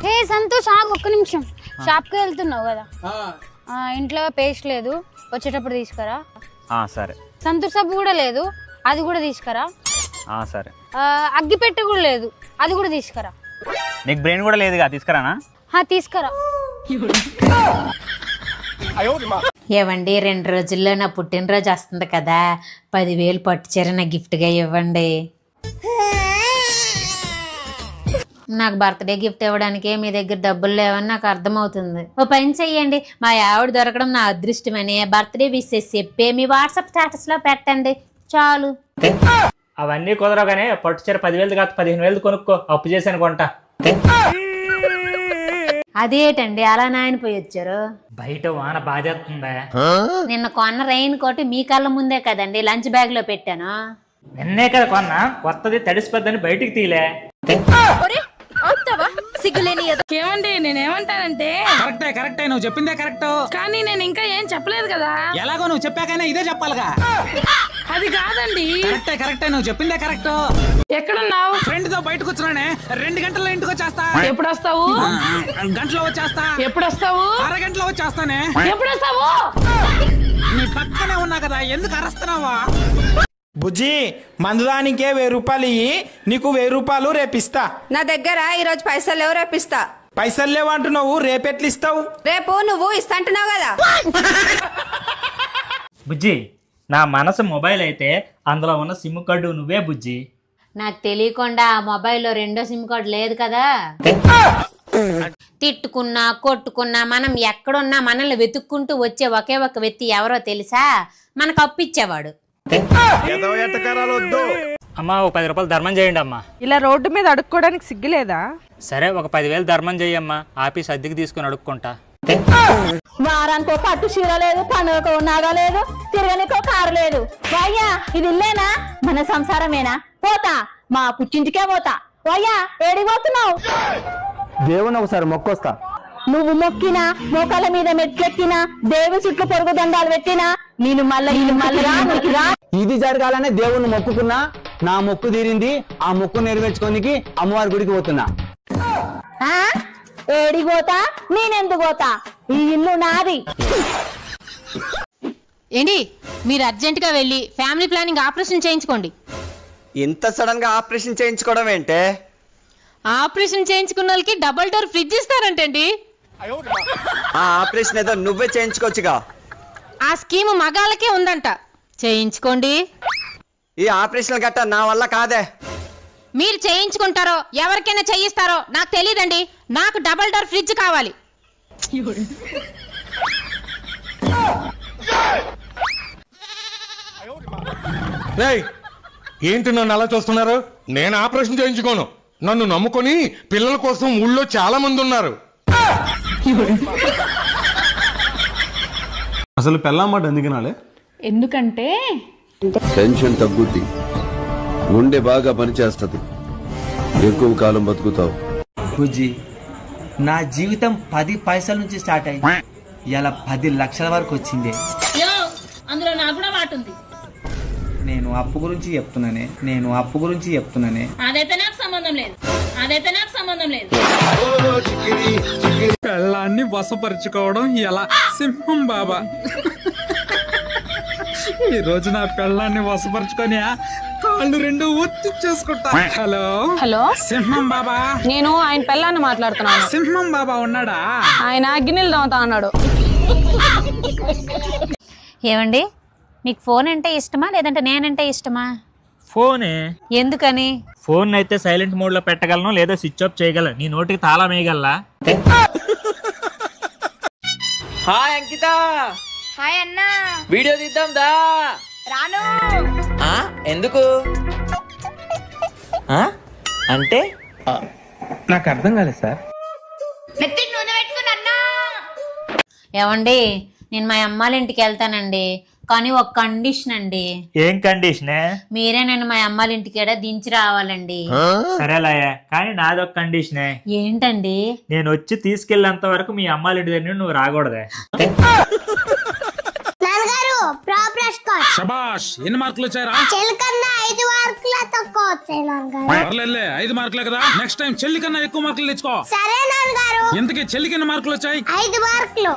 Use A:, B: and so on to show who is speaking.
A: హే సంతోష్ ఆగు ఒక్క నిమిషం. షాప్కి వెళ్తున్నావు కదా, ఇంట్లో పేస్ట్ లేదు, వచ్చేటప్పుడు తీసుకురా.
B: సరే.
A: సంతూర్ సబ్బు కూడా లేదు, అది కూడా తీసుకురా.
B: సరే.
A: అగ్గిపెట్టె కూడా లేదు, అది కూడా తీసుకురా.
B: నీకు బ్రెయిన్ కూడా లేదుగా, తీసుకురానా?
A: తీసుకురా.
C: ఏవండి 2 రోజుల్లో నా పుట్టినరోజు వస్తుంది కదా, 10,000 పట్టు చీర నా గిఫ్ట్గా ఇవ్వండి. నాకు బర్త్డే గిఫ్ట్ ఇవ్వడానికి మీ దగ్గర డబ్బులు లేవని నాకు అర్థమవుతుంది. ఓ పని చెయ్యండి, మా ఆవిడ దొరకడం నా అదృష్టమని బర్త్డే విషెస్ చెప్పి మీ వాట్సాప్ స్టేటస్ లో పెట్టండి చాలు.
B: అవన్నీ కుదరగానే పట్టు చీర 10,000 కాదు 15,000 కొనుక్కో, అప్పు చేశాను కొంట.
C: అదేటండి అలా నాయనపోయి వచ్చారు?
B: బయట వాన బాధేస్తుందా?
C: నిన్న కొన్న రెయిన్ కోట్ మీ కళ్ళ ముందే కదండి లంచ్ బ్యాగ్ లో పెట్టాను.
B: నిన్నే కదా కొన్నా, కొత్తది తడిసిపోద్దని బయటికి తీలే.
D: ఏమండి నేనేమంటానంటే
E: కరెక్టే నువ్వు చెప్పిందే కరెక్ట్,
D: కానీ నేను ఇంకా ఏం చెప్పలేదు కదా.
E: ఎలాగో నువ్వు చెప్పాకైనా ఇదే చెప్పాలిగా.
D: అది కాదండి.
E: కరెక్టే నువ్వు చెప్పిందే కరెక్ట్.
D: ఎక్కడున్నావు?
E: ఫ్రెండ్ తో బయటకు వచ్చానే, 2 గంటల్లో ఇంటికి వచ్చేస్తా.
D: ఎప్పుడు వస్తావు?
E: గంటలో వచ్చేస్తా.
D: ఎప్పుడు వస్తావు?
E: అరగంటలో వచ్చేస్తానే.
D: ఎప్పుడు వస్తావు?
E: నీ పక్కనే ఉన్నా కదా, ఎందుకు అరుస్తున్నావా?
F: బుజ్జి మందుదానికే 1000 రూపాయలు ఇయ్యి, నీకు 1000 రూపాయలు రేపిస్తా.
G: నా దగ్గర ఈరోజు పైసలు లేవు, రేపిస్తా.
F: పైసలు లేవంటున్నావు, రేపెట్లు ఇస్తావు?
G: రేపు నువ్వు ఇస్తాంటున్నావు కదా.
B: బుజ్జి, నా మనసు మొబైల్ అయితే అందులో ఉన్న సిమ్ కార్డు నువ్వే బుజ్జి.
C: నాకు తెలియకుండా ఆ మొబైల్లో 2వ సిమ్ కార్డు లేదు కదా. తిట్టుకున్నా కొట్టుకున్నా మనం ఎక్కడున్నా మనల్ని వెతుక్కుంటూ వచ్చే ఒకే ఒక వ్యక్తి ఎవరో తెలుసా? మనకు అప్పిచ్చేవాడు.
B: అమ్మా ఒక 10 రూపాయలు ధర్మం చేయండి అమ్మా.
D: ఇలా రోడ్డు మీద అడుక్కోవడానికి సిగ్గులేదా?
B: సరే ఒక 10,000 ధర్మం చెయ్యమ్మా, ఆఫీస్ అద్దెకి తీసుకుని అడుక్కుంటా.
H: వారానికో పట్టు చీర లేదు, పండుగకో నాగా లేదు, తిరగనికో కారు లేదు. వయ్యా ఇది ఇల్లేనా? మన సంసారమేనా? పోతా, మా పుట్టింటికే పోతా. వయ్యా ఏడిపోతున్నావు?
I: దేవుని ఒకసారి మొక్కొస్తా.
H: నువ్వు మొక్కినా, మోకాల మీద మెట్లెక్కినా, దేవి చుట్టూ పొరుగు దండాలు పెట్టినా, నేను మళ్ళీ రా.
I: ఇది జరగాలనే దేవుణ్ణి మొక్కుకున్నా, నా మొక్కు తీరింది. ఆ మొక్కు నెరవేర్చుకోనికి అమ్మవారి గుడికి పోతున్నా.
H: ఏడిపోతా, నేనెందుకు పోతా? ఈ ఇల్లు నాది.
C: ఏంటి మీరు అర్జెంట్ గా వెళ్ళి ఫ్యామిలీ ప్లానింగ్ ఆపరేషన్ చేయించుకోండి.
J: ఇంత సడన్ గా ఆపరేషన్ చేయించుకోవడం ఏంటే?
C: ఆపరేషన్ చేయించుకున్న వాళ్ళకి డబుల్ డోర్ ఫ్రిడ్జ్ ఇస్తారంటండి.
J: ఆ ఆపరేషన్ ఏదో నువ్వే చేయించుకోవచ్చుగా.
C: ఆ స్కీమ్ మగాళ్ళకే ఉందంట, చేయించుకోండి.
J: ఈ ఆపరేషన్ గట్ట నా వల్ల కాదే.
C: మీరు చేయించుకుంటారో ఎవరికైనా చేయిస్తారో నాకు తెలియదండి, నాకు డబుల్ డోర్ ఫ్రిడ్జ్ కావాలి.
K: ఏంటి నన్ను అలా చూస్తున్నారు? నేను ఆపరేషన్ చేయించుకోను. నన్ను నమ్ముకొని పిల్లల కోసం ఊళ్ళో చాలా మంది ఉన్నారు.
L: అసలు పెళ్ళామాట ఎందుకు నాలే?
D: ఎందుకంటే
M: టెన్షన్ తగ్గుద్ది, గుండె బాగా పనిచేస్తుంది, ఎక్కువ కాలం బతుకుతావు.
I: బుజ్జి, నా జీవితం 10 పైసల నుంచి స్టార్ట్ అయింది, ఇలా 10 లక్షల వరకు వచ్చింది.
D: అందులో నాకు కూడా మాట ఉంది.
I: నేను అప్పు గురించి చెప్తున్నానే.
D: అదైతే నాకు సంబంధం లేదు.
E: పెళ్ళాన్ని వశపరుచుకోవడం ఎలా? సింహం బాబా ఈ రోజు నా పెళ్ళాన్ని వశపరుచుకొని కాళ్ళు 2 ఒత్తి చేసుకుంటా. హలో సింహం బాబా.
D: నేను ఆయన పెళ్ళాన్ని మాట్లాడుతున్నాను.
E: సింహం బాబా ఉన్నాడా?
D: ఆయన గిన్నెలు తోముతా అన్నాడు.
C: ఏమండి మీకు ఫోన్ అంటే ఇష్టమా లేదంటే నేనంటే ఇష్టమా?
B: ఫోనే.
C: ఎందుకని?
B: ఫోన్ అయితే సైలెంట్ మోడ్ లో పెట్టగలను, లేదా స్విచ్ ఆఫ్ చేయగలను. నీ నోటికి తాళం వేయగలలా?
J: హాయ్ అంకిత.
G: హాయ్ అన్నా.
J: వీడియో తీద్దాం దా.
G: రాను.
J: ఎందుకు అంటే?
I: నాకు అర్థం కాలేదు సార్.
G: నెత్తికి నూనె పెట్టుకున్నా.
C: ఏమండి నేను మా అమ్మాళ్ళ ఇంటికి వెళ్తానండి, కానీ ఒక కండిషన్ అండి.
B: ఏం కండిషన్?
C: మీరే నన్ను మా అమ్మాళ్ళ ఇంటికి దించి రావాలండి.
B: సరేలాయా, కానీ నాదొక కండిషనే.
C: ఏంటండి?
B: నేను వచ్చి తీసుకెళ్ళేంత వరకు మీ అమ్మాళ్ళ ఇంటి దగ్గర నువ్వు రాకూడదే.
H: నాన్నగారు
L: ప్రోగ్రెస్ కార్డ్.
E: శబాష్. ఎన్ని మార్కులు వచ్చారా?
L: చెల్లి కన్నా 5 మార్కులు తక్కువ వచ్చాయి నాన్నగారు.
E: పర్లేదులే, 5 మార్కులే కదా. నెక్స్ట్ టైం చెల్లి కన్నా ఎక్కువ మార్కులు తెచ్చుకో.
L: సరే నాన్నగారు.
E: ఇంతకీ చెల్లికి ఎన్ని మార్కులు వచ్చాయి?
L: 5 మార్కులు.